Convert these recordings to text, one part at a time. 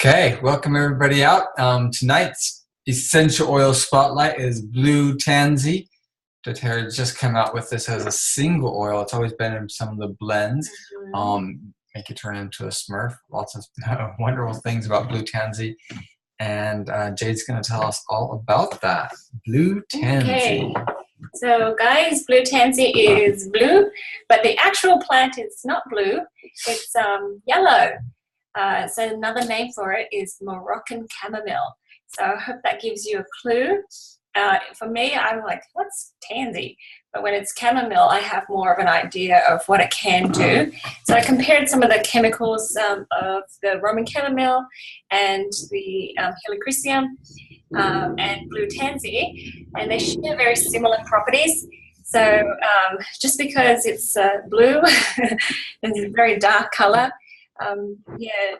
Okay, welcome everybody out. Tonight's essential oil spotlight is Blue Tansy. doTERRA just came out with this as a single oil. It's always been in some of the blends. Make you turn into a Smurf. Lots of wonderful things about Blue Tansy. And Jade's going to tell us all about that. Blue Tansy. Okay. So guys, Blue Tansy is blue, but the actual plant is not blue. It's yellow. So another name for it is Moroccan chamomile. So I hope that gives you a clue. For me, I'm like, what's tansy? But when it's chamomile, I have more of an idea of what it can do. So I compared some of the chemicals of the Roman chamomile and the helichrysum and blue tansy, and they share very similar properties. So just because it's blue and it's a very dark color, yeah,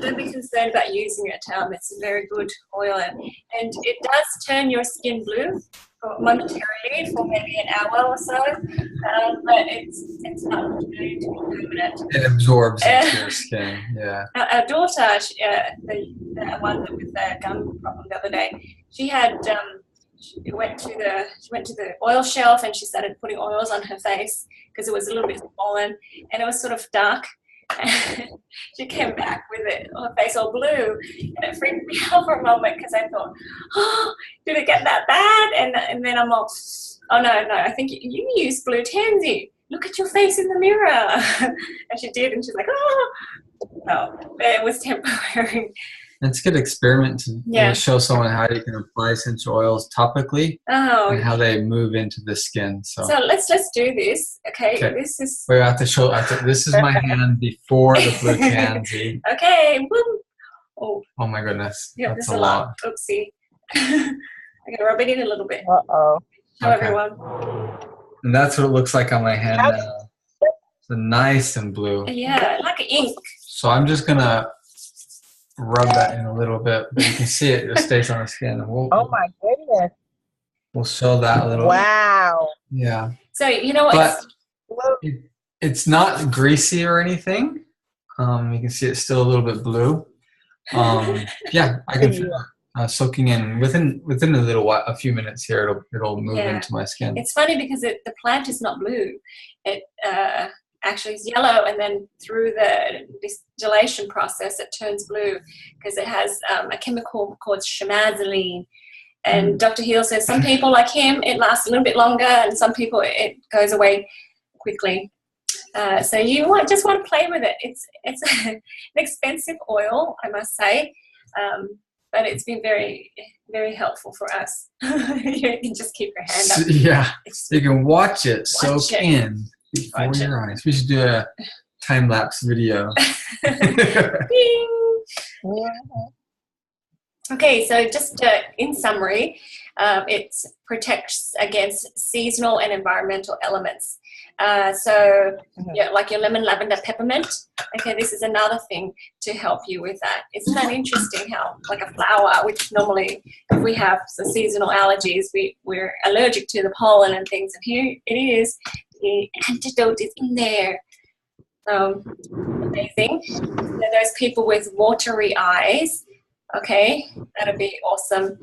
don't be concerned about using it. It's a very good oil, and it does turn your skin blue momentarily for maybe an hour or so, but it's not going to be permanent. It absorbs into your skin, yeah. Our daughter, the one with the gum problem the other day, she had she went to the oil shelf and she started putting oils on her face because it was a little bit swollen and it was sort of dark. She came back with it, her face all blue, and it freaked me out for a moment because I thought, oh, did it get that bad? And then I'm all, oh no, I think you use Blue Tansy. Look at your face in the mirror. And she did, and she's like, oh, no, it was temporary. It's a good experiment to show someone how you can apply essential oils topically and how they move into the skin. So let's do this. Okay. This is. We have to show. This is my hand before the Blue Tansy. Okay. Oh my goodness. Yeah, that's a lot. Oopsie. I'm gonna rub it in a little bit. Uh-oh. Show everyone. And that's what it looks like on my hand now. It's nice and blue. Yeah, like ink. So I'm just gonna rub that in a little bit, but you can see it just stays on the skin. Oh my goodness. We'll show that a little. Wow. Yeah. So you know what? But it's not greasy or anything. You can see it's still a little bit blue. Yeah, I can feel it soaking in within a little while, a few minutes here. It'll move into my skin. It's funny because the plant is not blue. It actually is yellow, and then through the distillation process it turns blue because it has a chemical called chamazoline. And Dr. Heal says some people like him it lasts a little bit longer, and some people it goes away quickly. So you just want to play with it. It's an expensive oil, I must say, but it's been very, very helpful for us. You can just keep your hand up. Yeah, you can watch it soak in before your eyes. We should do a time-lapse video. Okay, so just in summary, it protects against seasonal and environmental elements. Like your lemon, lavender, peppermint. Okay, this is another thing to help you with that. Isn't that interesting how, like a flower, which normally if we have some seasonal allergies, we're allergic to the pollen and things, and here it is, the antidote is in there. So amazing. So those people with watery eyes, okay, that'll be awesome.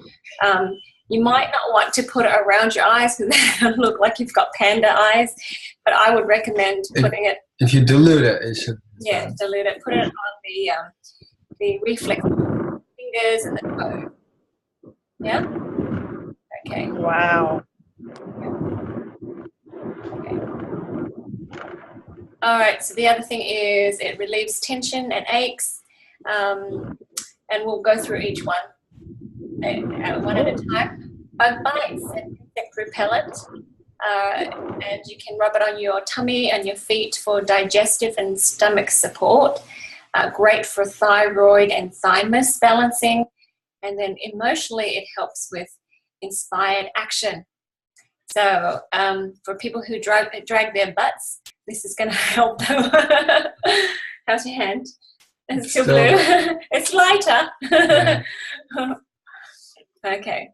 You might not want to put it around your eyes because it'll look like you've got panda eyes, but I would recommend putting it. If you dilute it, it should. Yeah, dilute it. Put it on the reflex fingers and the toe. Yeah. Okay. Wow. Okay. All right. So the other thing is it relieves tension and aches, and we'll go through each one. One at a time. Bug bites and insect repellent, and you can rub it on your tummy and your feet for digestive and stomach support. Great for thyroid and thymus balancing, and then emotionally it helps with inspired action. So for people who drag their butts, this is going to help them. How's your hand? It's still blue. It's lighter. Yeah. Okay,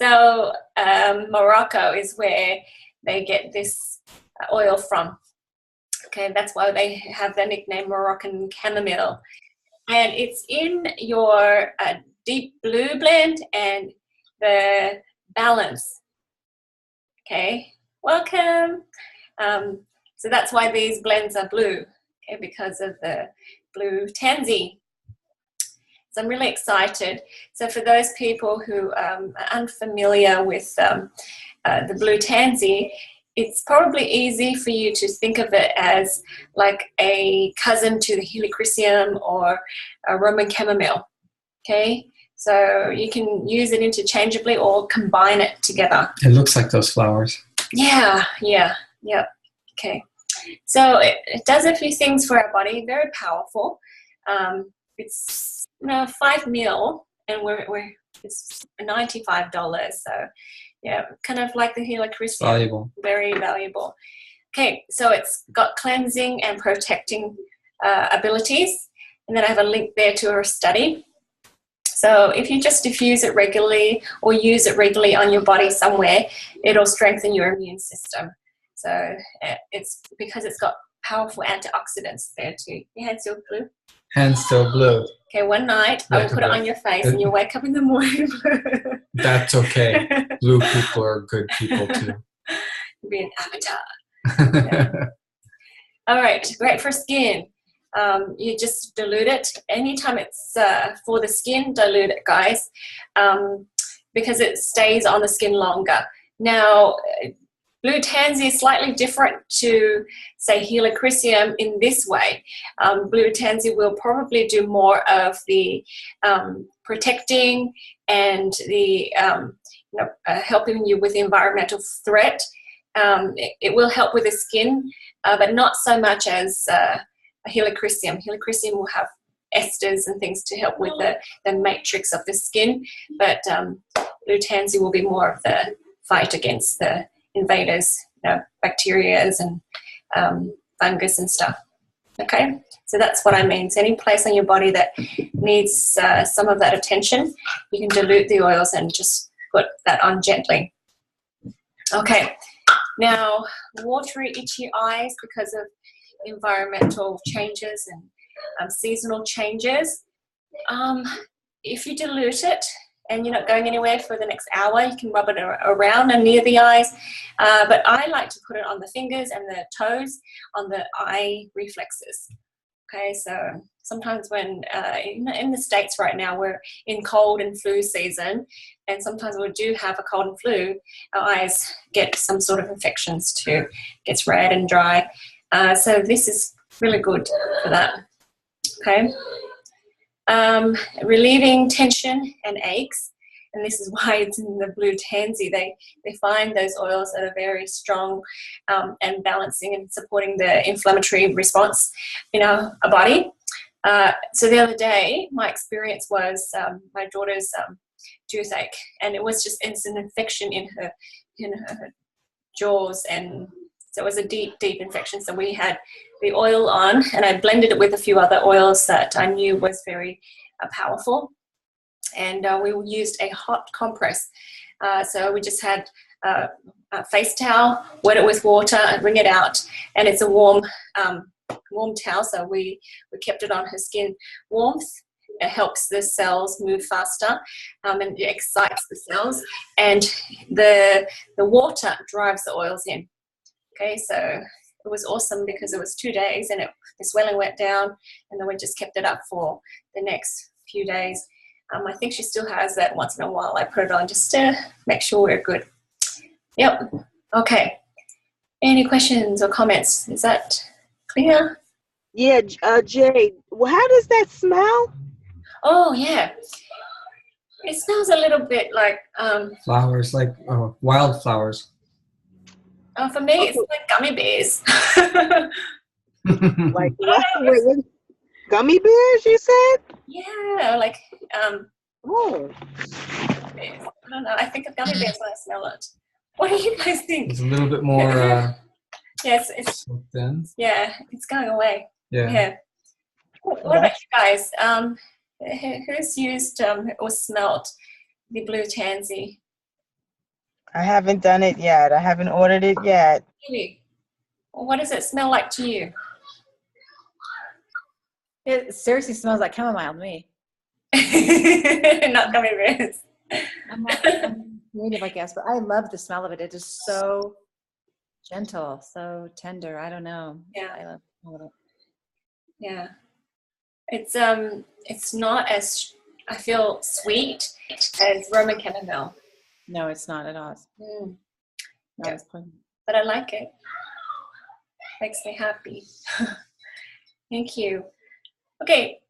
so Morocco is where they get this oil from. Okay, that's why they have the nickname Moroccan chamomile. And it's in your deep blue blend and the balance. Okay, welcome. So that's why these blends are blue, okay, because of the blue tansy. So I'm really excited. So for those people who are unfamiliar with the blue tansy, it's probably easy for you to think of it as like a cousin to the helichrysum or a Roman chamomile, okay? So you can use it interchangeably or combine it together. It looks like those flowers. Yeah. Okay. So it does a few things for our body, very powerful. It's 5 mil, and it's $95. So yeah, kind of like the helichrysum. Valuable. Very valuable. Okay, so it's got cleansing and protecting abilities, and then I have a link there to a study. So if you just diffuse it regularly or use it regularly on your body somewhere, it'll strengthen your immune system. So it's because it's got powerful antioxidants there too. Your hand's still blue? Hand's still blue. Okay, one night I will put it on your face and you'll wake up in the morning blue. That's okay. Blue people are good people too. Be an avatar. Yeah. All right, great for skin. You just dilute it. Anytime it's for the skin, dilute it, guys, because it stays on the skin longer. Now, blue tansy is slightly different to, say, helichrysum in this way. Blue tansy will probably do more of the protecting and the helping you with the environmental threat. It will help with the skin, but not so much as a helichrysum. Helichrysum will have esters and things to help with the matrix of the skin, but blue tansy will be more of the fight against the invaders, bacterias and fungus and stuff. Okay, so that's what I mean. So any place on your body that needs some of that attention, you can dilute the oils and just put that on gently. Okay, now watery, itchy eyes because of environmental changes and seasonal changes. If you dilute it and you're not going anywhere for the next hour, you can rub it around and near the eyes. But I like to put it on the fingers and the toes on the eye reflexes. Okay, so sometimes when in the States right now, we're in cold and flu season, and sometimes we do have a cold and flu, our eyes get some sort of infections too. It gets red and dry. So this is really good for that. Okay. Relieving tension and aches, and this is why it's in the blue tansy. They find those oils that are very strong and balancing and supporting the inflammatory response in our body. So the other day, my experience was my daughter's toothache, and it was just instant infection in her jaws, and so it was a deep infection. So we had the oil on, and I blended it with a few other oils that I knew was very powerful. And we used a hot compress. So we just had a face towel, wet it with water, and wring it out. And it's a warm towel, so we kept it on her skin. Warmth, it helps the cells move faster, and it excites the cells. And the water drives the oils in. Okay, so it was awesome because it was 2 days and the swelling went down, and then we just kept it up for the next few days. I think she still has that. Once in a while I put it on just to make sure we're good. Yep. Okay. Any questions or comments? Is that clear? Yeah, Jade, how does that smell? Oh, yeah. It smells a little bit like... flowers, like wildflowers. For me, it's like gummy bears. Like what? Wait, gummy bears, you said? Yeah, like... Oh. I don't know. I think of gummy bears when I smell it. What do you guys think? It's a little bit more yes, it's thin. yeah, it's going away. Yeah. What about you guys? Who's used or smelt the blue tansy? I haven't done it yet. I haven't ordered it yet. Really? What does it smell like to you? It seriously smells like chamomile to me. Not gummy bears. I'm creative, I guess, but I love the smell of it. It is so gentle, so tender. I don't know. Yeah. I love it. Yeah. It's not as, I feel, sweet as Roman chamomile. No, it's not at all. Mm. No, Yeah. it's plain. But I like it. Makes me happy. Thank you. Okay,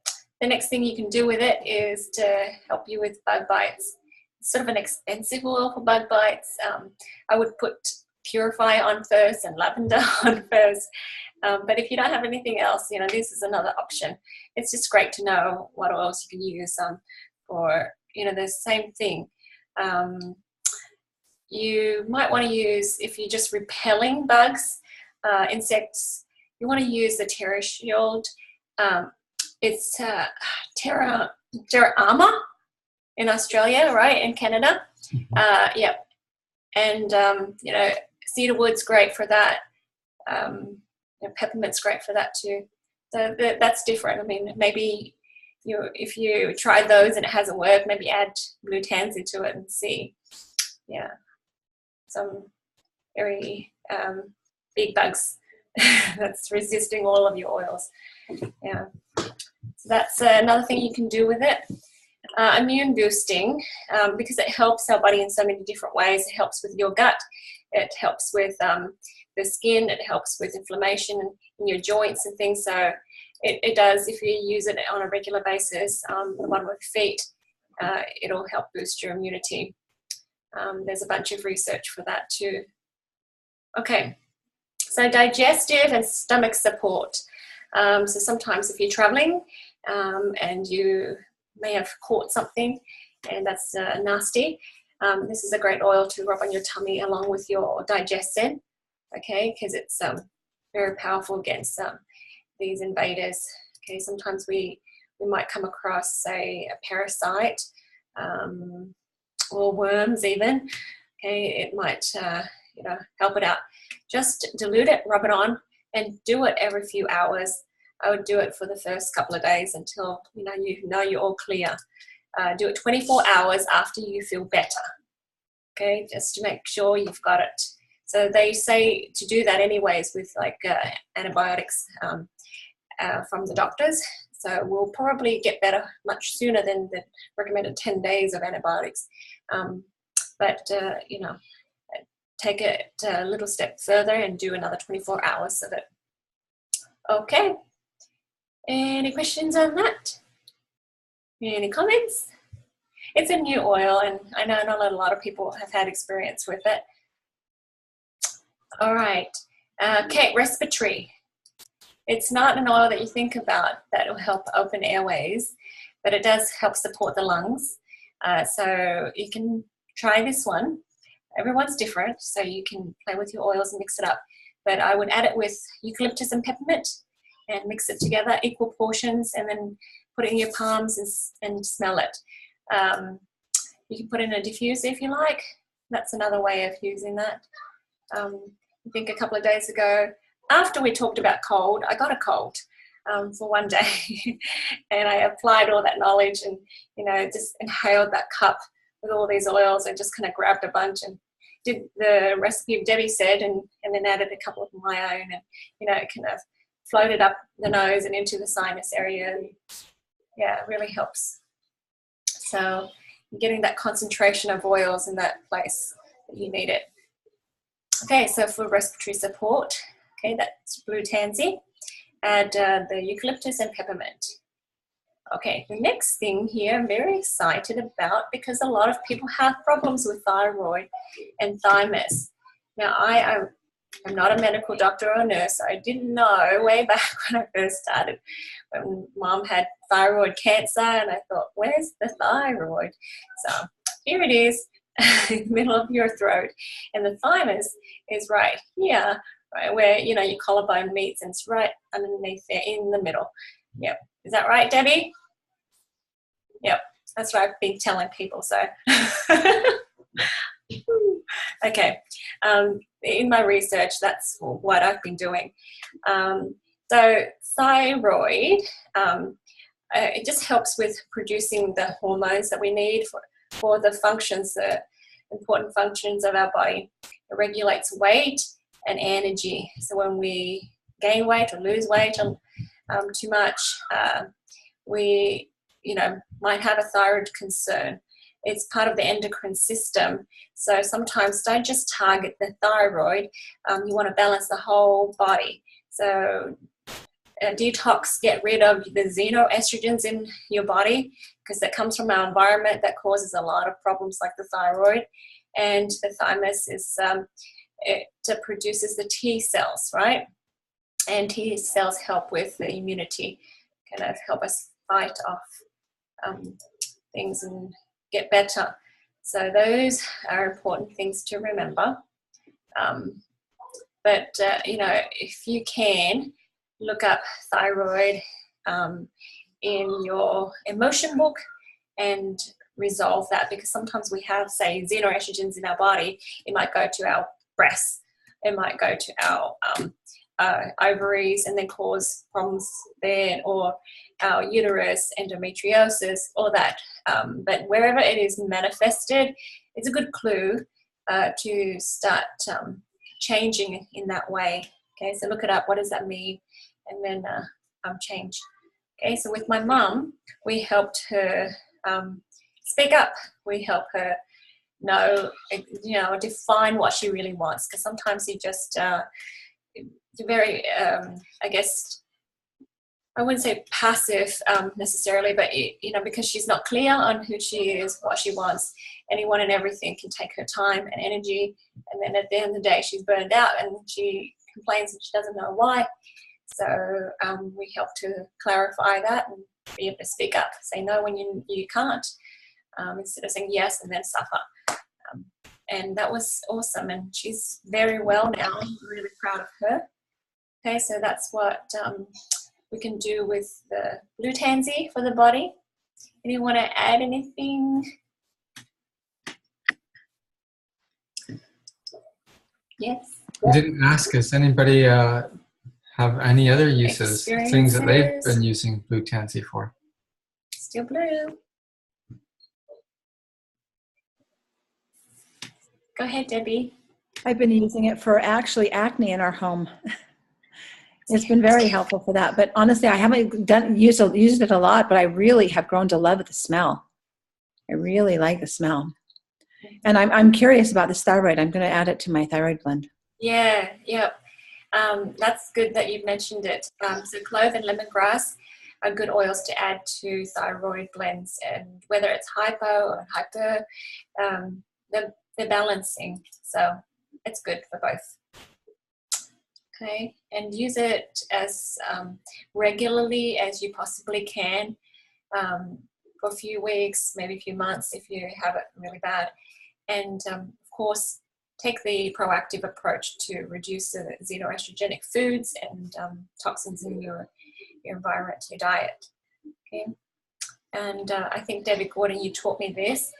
the next thing you can do with it is to help you with bug bites. It's sort of an expensive oil for bug bites. I would put Purify on first and lavender on first. But if you don't have anything else, this is another option. It's just great to know what oils you can use for, the same thing. You might want to use, if you're just repelling bugs, insects, you want to use the Terra Shield. It's Terra Armour in Australia, right? In Canada. Yep. And, cedarwood's great for that. Peppermint's great for that too. So that's different. I mean, maybe if you try those and it hasn't worked, maybe add blue tansy to it and see. Yeah. Some very big bugs that's resisting all of your oils. Yeah. So that's another thing you can do with it. Immune boosting, because it helps our body in so many different ways. It helps with your gut. It helps with the skin. It helps with inflammation in your joints and things. So it does, if you use it on a regular basis, the bottom of your feet, it'll help boost your immunity. There's a bunch of research for that too. Okay, so digestive and stomach support. So sometimes if you're traveling and you may have caught something and that's nasty, this is a great oil to rub on your tummy along with your Digestin, okay, because it's very powerful against these invaders. Okay, sometimes we might come across, say, a parasite or worms even. Okay, it might help it out. Just dilute it, rub it on, and do it every few hours. I would do it for the first couple of days until you know you're all clear. Do it 24 hours after you feel better. Okay, just to make sure you've got it. So they say to do that anyways with like antibiotics from the doctors. So we'll probably get better much sooner than the recommended 10 days of antibiotics. But take it a little step further and do another 24 hours of it. Okay. Any questions on that? Any comments? It's a new oil, and I know not a lot of people have had experience with it. All right. Okay, respiratory. It's not an oil that you think about that will help open airways, but it does help support the lungs. So you can try this one. Everyone's different, so you can play with your oils and mix it up. But I would add it with eucalyptus and peppermint and mix it together, equal portions, and then put it in your palms and smell it. You can put it in a diffuser if you like. That's another way of using that. I think a couple of days ago, after we talked about cold, I got a cold for one day. And I applied all that knowledge and, just inhaled that cup with all these oils and just kind of grabbed a bunch and did the recipe Debbie said and then added a couple of my own and, it kind of floated up the nose and into the sinus area. Yeah, it really helps. So you're getting that concentration of oils in that place that you need it. Okay, so for respiratory support, okay, that's blue tansy. Add the eucalyptus and peppermint. Okay, the next thing here I'm very excited about because a lot of people have problems with thyroid and thymus. Now, I'm not a medical doctor or nurse. So I didn't know way back when I first started when Mom had thyroid cancer and I thought, where's the thyroid? So here it is in the middle of your throat. And the thymus is right here, right where, your collarbone meets, and it's right underneath there in the middle. Yep. Is that right, Debbie? Yep. That's what I've been telling people. So, okay. In my research, that's what I've been doing. So thyroid, it just helps with producing the hormones that we need for the functions, the important functions of our body. It regulates weight and energy. So when we gain weight or lose weight too much, we might have a thyroid concern. It's part of the endocrine system. So sometimes don't just target the thyroid. You want to balance the whole body. So detox, get rid of the xenoestrogens in your body, because that comes from our environment that causes a lot of problems like the thyroid. And the thymus is it produces the T cells, right? And T cells help with the immunity, kind of help us fight off things and get better. So those are important things to remember. But if you can, look up thyroid in your emotion book and resolve that, because sometimes we have, say, xenoestrogens in our body. It might go to our breasts, it might go to our ovaries and then cause problems there, or our uterus, endometriosis, all that. But wherever it is manifested, it's a good clue to start changing in that way. Okay, so look it up. What does that mean? And then change. Okay, so with my mum, we helped her speak up. We help her know, define what she really wants. Because sometimes you just very, I guess, I wouldn't say passive necessarily, but because she's not clear on who she is, what she wants, anyone and everything can take her time and energy, and then at the end of the day, she's burned out and she complains and she doesn't know why. So we help to clarify that and be able to speak up, say no when you can't, instead of saying yes and then suffer. And that was awesome, and she's very well now. I'm really proud of her. Okay, so that's what we can do with the blue tansy for the body. Anyone want to add anything? Yes? I didn't ask us. Anybody have any other uses, things that they've been using blue tansy for? Still blue. Go ahead, Debbie. I've been using it for actually acne in our home. It's been very helpful for that. But honestly, I haven't used it a lot, but I really have grown to love the smell. I really like the smell. And I'm curious about this thyroid. I'm going to add it to my thyroid blend. Yeah. That's good that you've mentioned it. So clove and lemongrass are good oils to add to thyroid blends, and whether it's hypo or hyper, they're balancing. So it's good for both. Okay, and use it as regularly as you possibly can, for a few weeks, maybe a few months if you have it really bad. And of course, take the proactive approach to reduce the xenoestrogenic foods and toxins in your environment, your diet. Okay, and I think Debbie Gordon, you taught me this.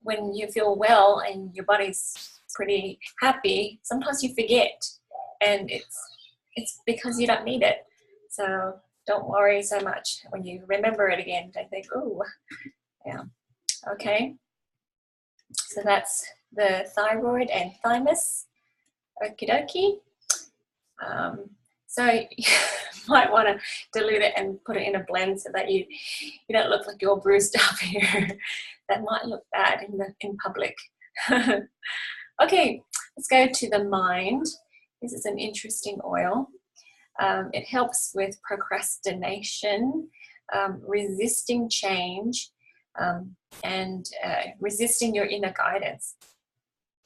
When you feel well and your body's pretty happy, sometimes you forget, and it's because you don't need it. So don't worry so much when you remember it again. Don't think, oh, yeah. Okay. So that's the thyroid and thymus. Okie dokie. So you might want to dilute it and put it in a blend so that you don't look like you're bruised up here. That might look bad in public. Okay, let's go to the mind. This is an interesting oil. It helps with procrastination, resisting change, and resisting your inner guidance.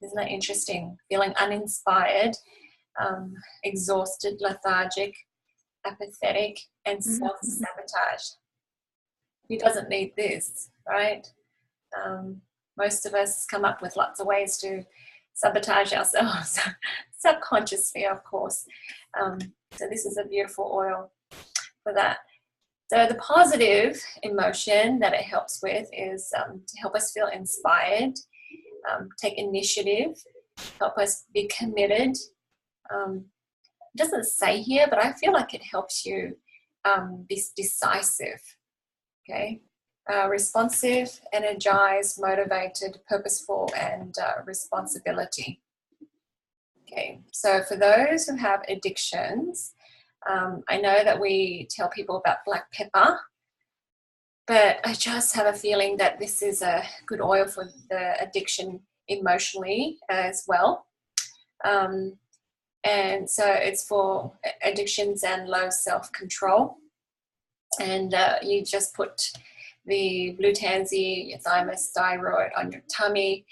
Isn't that interesting? Feeling uninspired, exhausted, lethargic, apathetic, and self-sabotage. Who doesn't need this, right? Most of us come up with lots of ways to sabotage ourselves, subconsciously, of course. So this is a beautiful oil for that. So the positive emotion that it helps with is to help us feel inspired, take initiative, help us be committed, it doesn't say here, but I feel like it helps you be decisive. Okay, responsive, energized, motivated, purposeful, and responsibility. Okay, so for those who have addictions, I know that we tell people about black pepper, but I just have a feeling that this is a good oil for the addiction emotionally as well. And so it's for addictions and low self-control. And you just put the blue tansy, your thymus, thyroid on your tummy.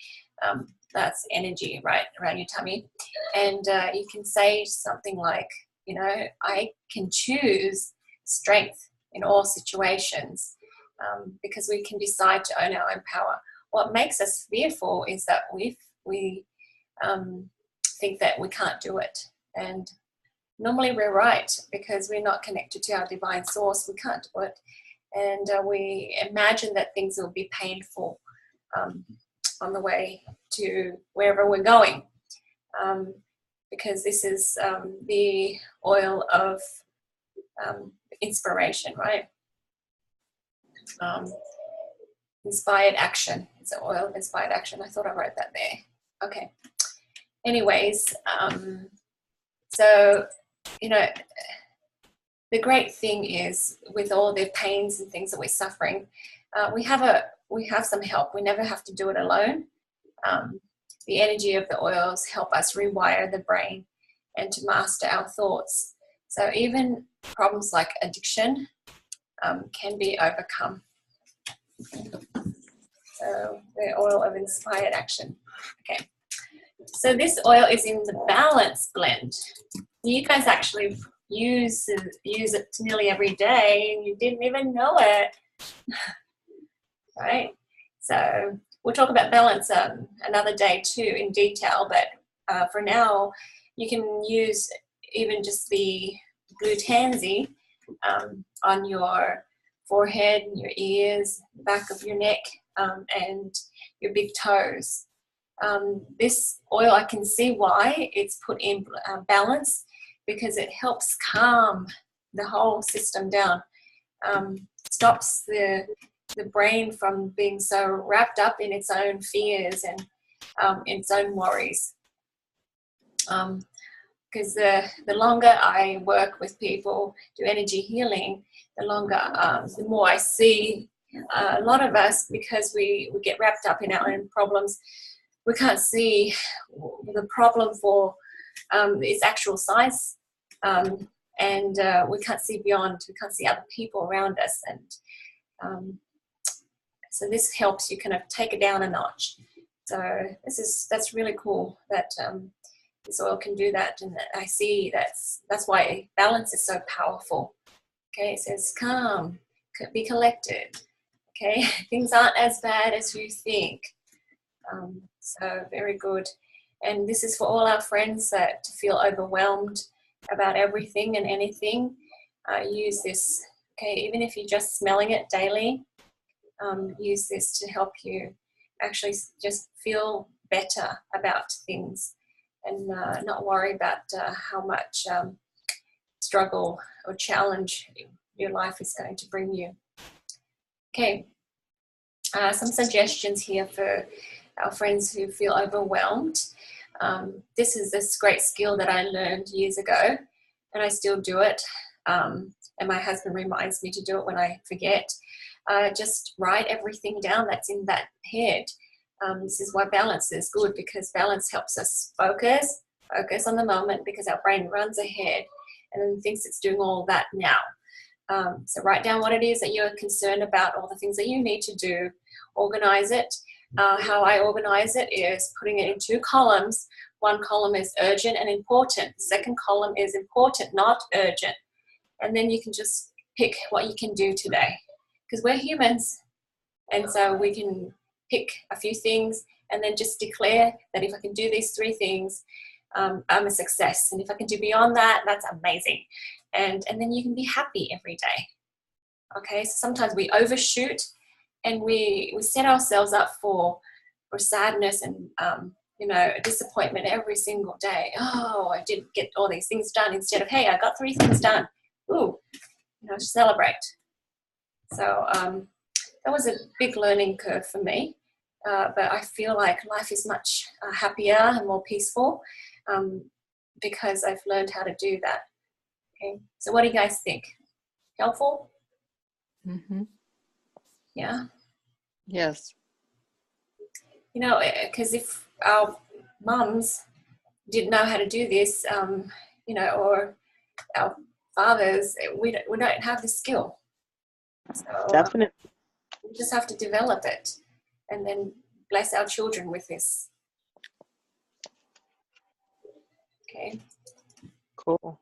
That's energy, right, around your tummy. And you can say something like, you know, I can choose strength in all situations, because we can decide to own our own power. What makes us fearful is that we think that we can't do it. And normally we're right, because we're not connected to our divine source. We can't do it. And we imagine that things will be painful on the way to wherever we're going, because this is the oil of inspiration, right? Inspired action. It's an oil of inspired action. I thought I wrote that there. Okay. Anyways, so, you know, the great thing is, with all the pains and things that we're suffering, we have some help. We never have to do it alone. The energy of the oils help us rewire the brain and to master our thoughts. So even problems like addiction can be overcome. So the oil of inspired action. Okay. So this oil is in the Balance blend. You guys actually use it nearly every day, and you didn't even know it. Right? So we'll talk about Balance another day too in detail, but for now you can use even just the blue tansy on your forehead, your ears, back of your neck, and your big toes. This oil, I can see why it's put in Balance, because it helps calm the whole system down, stops the brain from being so wrapped up in its own fears and its own worries. Because the longer I work with people, do energy healing, the more I see a lot of us, because we get wrapped up in our own problems, we can't see the problem for its actual size, and we can't see beyond. We can't see other people around us, and so this helps you kind of take it down a notch. So that's really cool that this oil can do that, and I see that's why Balance is so powerful. Okay, it says calm, be collected. Okay, things aren't as bad as you think. So very good. And this is for all our friends that feel overwhelmed about everything and anything. Use this. Okay, even if you're just smelling it daily, use this to help you actually just feel better about things, and not worry about how much struggle or challenge your life is going to bring you. Okay, some suggestions here for our friends who feel overwhelmed. This is this great skill that I learned years ago, and I still do it. And my husband reminds me to do it when I forget. Just write everything down that's in that head. This is why Balance is good, because Balance helps us focus on the moment, because our brain runs ahead and then thinks it's doing all that now. So write down what it is that you're concerned about, all the things that you need to do, organize it. How I organize it is putting it in 2 columns. One column is urgent and important. The second column is important, not urgent. And then you can just pick what you can do today, because we're humans. And so we can pick a few things and then just declare that if I can do these 3 things, I'm a success. And if I can do beyond that, that's amazing. And then you can be happy every day. Okay, so sometimes we overshoot and we set ourselves up for sadness and you know, a disappointment every single day. Oh, I didn't get all these things done, instead of, hey, I got 3 things done. Ooh, you know, celebrate. So that was a big learning curve for me. But I feel like life is much happier and more peaceful because I've learned how to do that. Okay, so what do you guys think? Helpful? Mm-hmm. Yeah. Yes. You know, because if our mums didn't know how to do this, you know, or our fathers, we don't have the skill. So Definitely. we just have to develop it and then bless our children with this. Okay. Cool.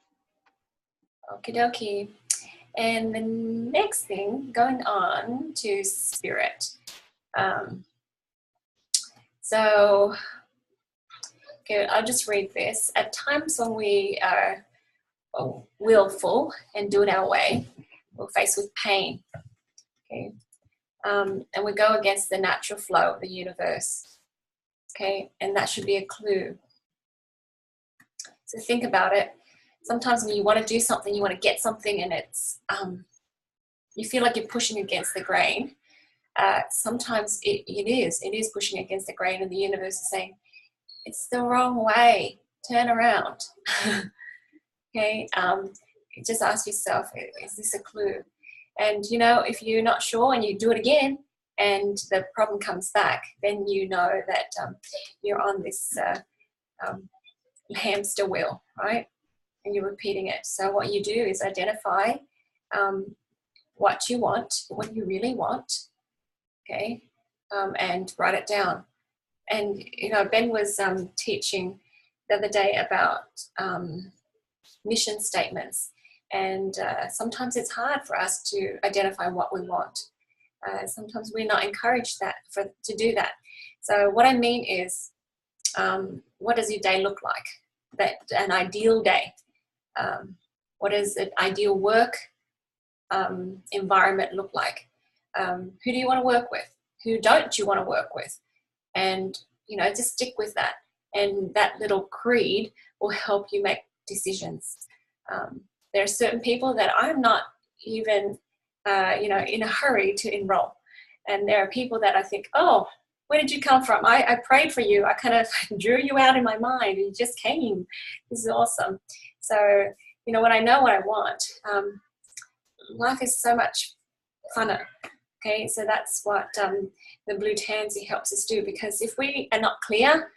Okie dokie. And the next thing, going on to spirit. So, okay, I'll just read this. At times when we are willful and do it our way, we're faced with pain. Okay. And we go against the natural flow of the universe. Okay, and that should be a clue. So think about it. Sometimes when you want to do something, you want to get something, and it's you feel like you're pushing against the grain. Sometimes it is pushing against the grain, and the universe is saying, it's the wrong way, turn around. Okay, just ask yourself, is this a clue? And you know, if you're not sure and you do it again and the problem comes back, then you know that you're on this hamster wheel, right? And you're repeating it. So what you do is identify what you want, what you really want, okay, and write it down. And, you know, Ben was teaching the other day about mission statements. And sometimes it's hard for us to identify what we want. Sometimes we're not encouraged to do that. So what I mean is, what does your day look like? An ideal day. What does an ideal work environment look like? Who do you want to work with? Who don't you want to work with? And, you know, just stick with that. And that little creed will help you make decisions. There are certain people that I'm not even, you know, in a hurry to enroll. And there are people that I think, oh, where did you come from? I prayed for you. I kind of drew you out in my mind. You just came. This is awesome. So, you know, when I know what I want, life is so much funner. Okay, so that's what the Blue Tansy helps us do, because if we are not clear,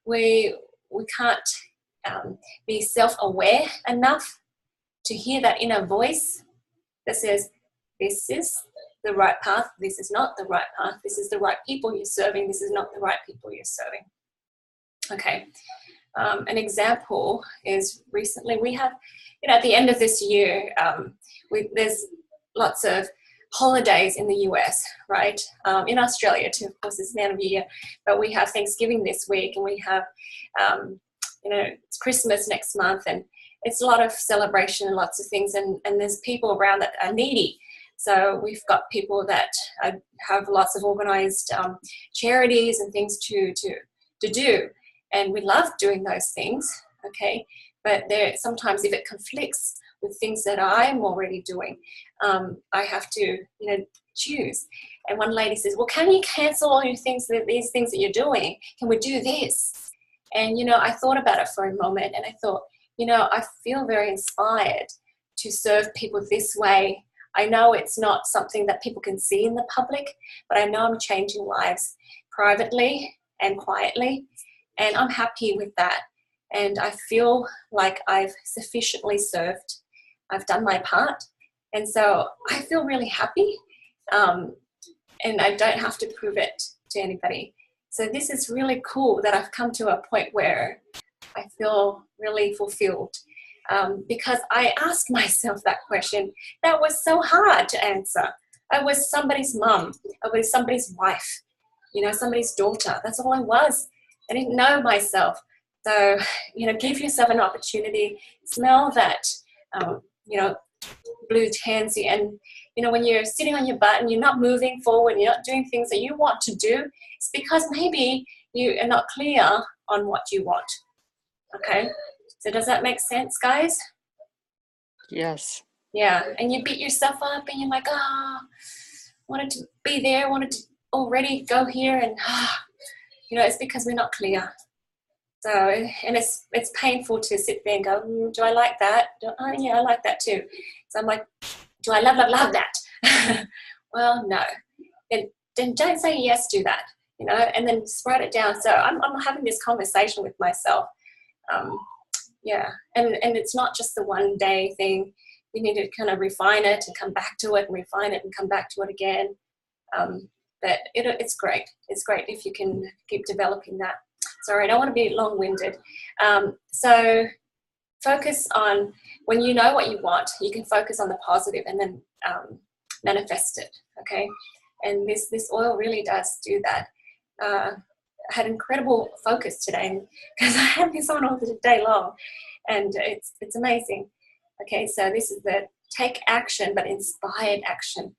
we can't be self-aware enough to hear that inner voice that says, this is the right path, this is not the right path, this is the right people you're serving, this is not the right people you're serving. Okay, an example is recently we have, you know, at the end of this year, there's lots of holidays in the US, right? In Australia too, of course, it's the end of the year, but we have Thanksgiving this week, and we have, you know, it's Christmas next month, and it's a lot of celebration and lots of things, and there's people around that are needy. So we've got people that have lots of organized charities and things to do, and we love doing those things, okay? But there sometimes, if it conflicts with things that I'm already doing, I have to, you know, choose. And one lady says, well, can you cancel all your things, these things that you're doing? Can we do this? And, you know, I thought about it for a moment, and I thought, you know, I feel very inspired to serve people this way. I know it's not something that people can see in the public, but I know I'm changing lives privately and quietly, and I'm happy with that. And I feel like I've sufficiently served. I've done my part. And so I feel really happy, and I don't have to prove it to anybody. So this is really cool that I've come to a point where I feel really fulfilled, because I asked myself that question. That was so hard to answer. I was somebody's mum. I was somebody's wife, you know, somebody's daughter. That's all I was. I didn't know myself. So, you know, give yourself an opportunity. Smell that, you know, Blue Tansy. And, you know, when you're sitting on your butt and you're not moving forward, you're not doing things that you want to do, it's because maybe you are not clear on what you want. Okay, so does that make sense, guys? Yes. Yeah, and you beat yourself up and you're like, wanted to be there, wanted to already go here, and it's because we're not clear. So, and it's painful to sit there and go, do I like that? Oh, yeah, I like that too. So I'm like, do I love that? Well, no. Then don't say yes to that, and then just write it down. So I'm having this conversation with myself. Yeah, and it's not just the one day thing. You need to kind of refine it and come back to it and refine it and come back to it again. But it's great. It's great if you can keep developing that. Sorry, I don't want to be long-winded. So focus on, when you know what you want, you can focus on the positive and then manifest it, okay? And this oil really does do that. I had incredible focus today because I have this on all the day long, and it's amazing. Okay, so this is the take action but inspired action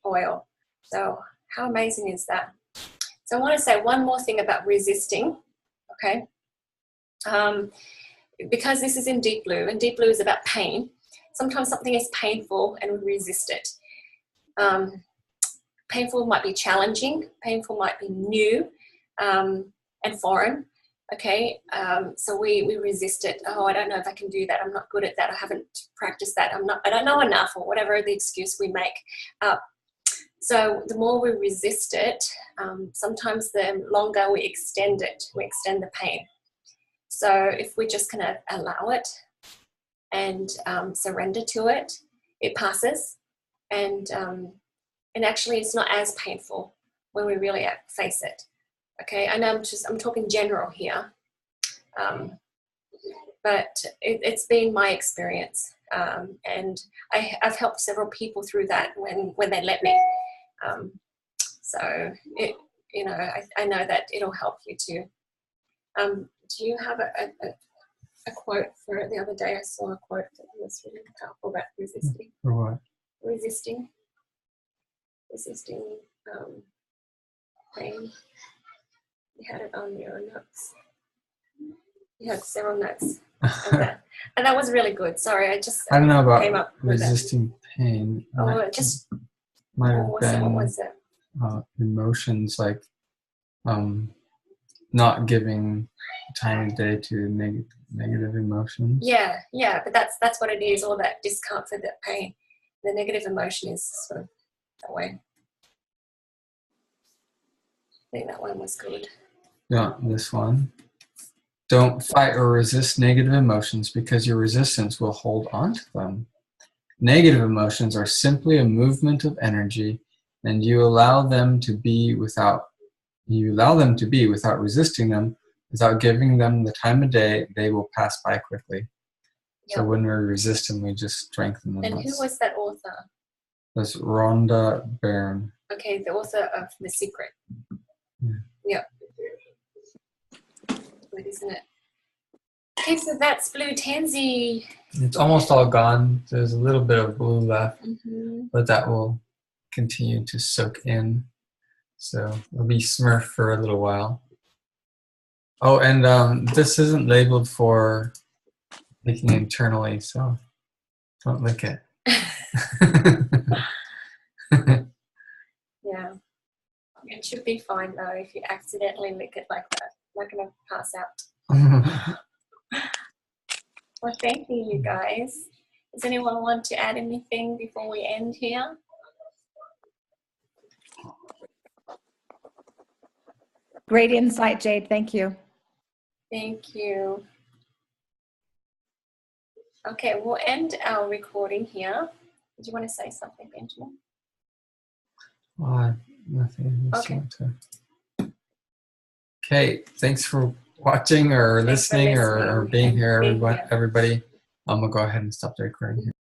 oil. So how amazing is that? So I want to say one more thing about resisting, okay? Because this is in Deep Blue, and Deep Blue is about pain. Sometimes something is painful and we resist it. Painful might be challenging, painful might be new and foreign, okay? So we resist it. Oh, I don't know if I can do that. I'm not good at that. I haven't practiced that. I don't know enough, or whatever the excuse we make up. So the more we resist it, sometimes the longer we extend it, we extend the pain. So if we just kind of allow it and surrender to it, it passes. And actually it's not as painful when we really face it. Okay, I know I'm talking general here, but it's been my experience. And I've helped several people through that when they let me. So I know that it'll help you too. Do you have a quote for it? The other day I saw a quote that was really powerful about resisting. For what? Resisting pain. You had it on your notes. You had several notes of that. And that was really good. Sorry, I don't know about came up with resisting pain. Might have been what was it? emotions, like not giving time of day to negative emotions. Yeah, but that's what it is. All that discomfort, that pain, the negative emotion is sort of that way. I think that one was good. Yeah, this one. Don't fight or resist negative emotions, because your resistance will hold on to them. Negative emotions are simply a movement of energy, and you allow them to be without resisting them, without giving them the time of day. They will pass by quickly. Yep. So when we resist them, we just strengthen them. And who was that author? That's Rhonda Byrne. Okay, the author of The Secret. Yeah. Good, isn't it? Okay, so that's Blue Tansy. It's almost all gone. There's a little bit of blue left, Mm-hmm. but that will continue to soak in. So it'll be Smurf for a little while. Oh, and this isn't labeled for licking internally, so don't lick it. Yeah. It should be fine though if you accidentally lick it like that. I'm not going to pass out. Well, thank you guys. Does anyone want to add anything before we end here? Great insight, Jade. Thank you. Thank you. Okay, we'll end our recording here. Do you want to say something, Benjamin? Nothing. Okay. Okay, thanks for watching or listening or being here, everybody. I'm going to go ahead and stop the recording here.